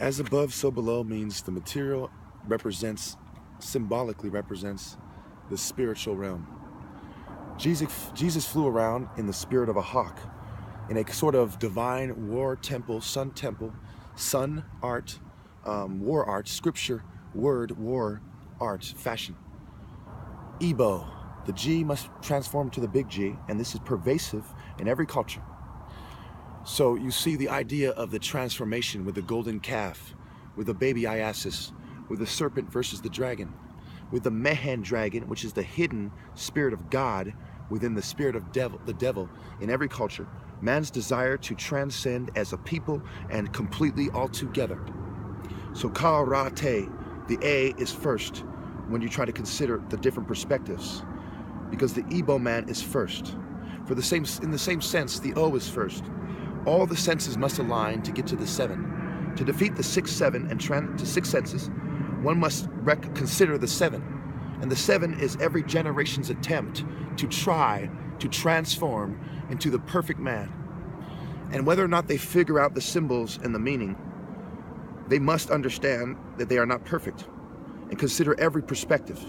As above, so below means the material symbolically represents the spiritual realm. Jesus flew around in the spirit of a hawk, in a sort of divine war temple, sun art, war art, scripture, word, war art, fashion. Ebo, the G must transform to the big G, and this is pervasive in every culture. So you see the idea of the transformation with the golden calf, with the baby Iasis, with the serpent versus the dragon, with the Mehen dragon, which is the hidden spirit of God within the spirit of the devil in every culture. Man's desire to transcend as a people and completely altogether. So Ka-Ra-Te, the A is first when you try to consider the different perspectives, because the Igbo man is first. In the same sense, the O is first. All the senses must align to get to the seven. To defeat the 6, 7, and to 6 senses, one must consider the 7. And the 7 is every generation's attempt to try to transform into the perfect man. And whether or not they figure out the symbols and the meaning, they must understand that they are not perfect and consider every perspective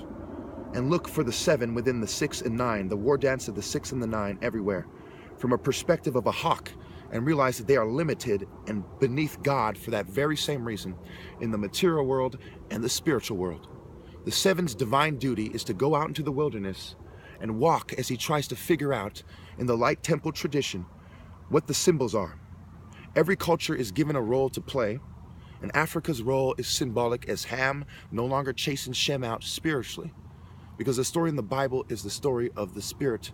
and look for the 7 within the 6 and 9, the war dance of the 6 and the 9 everywhere, from a perspective of a hawk, and realize that they are limited and beneath God for that very same reason in the material world and the spiritual world. The 7's divine duty is to go out into the wilderness and walk as he tries to figure out in the light temple tradition what the symbols are. Every culture is given a role to play, and Africa's role is symbolic as Ham no longer chasing Shem out spiritually, because the story in the Bible is the story of the spirit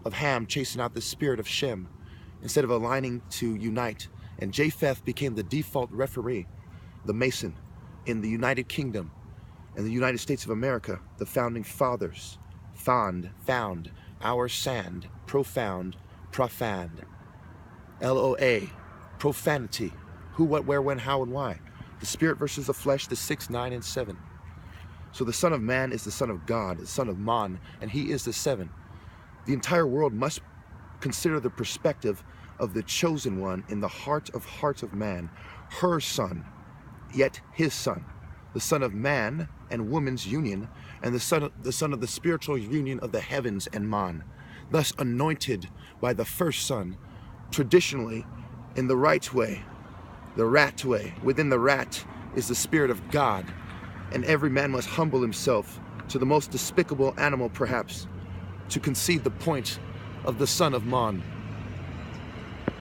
of Ham chasing out the spirit of Shem instead of aligning to unite. And Japheth became the default referee, the Mason in the United Kingdom and the United States of America, the founding fathers. Found, our sand, profound, profane. LOA, profanity. Who, what, where, when, how, and why. The spirit versus the flesh, the 6, 9, and 7. So the Son of Man is the Son of God, the Son of Mon, and he is the 7. The entire world must consider the perspective of the chosen one in the heart of hearts of man, her son, yet his son, the Son of Man and woman's union, and the son of the spiritual union of the heavens and Mon, thus anointed by the first Son, traditionally in the right way, the rat way. Within the rat is the Spirit of God, and every man must humble himself to the most despicable animal perhaps, to concede the point of the Son of Mon.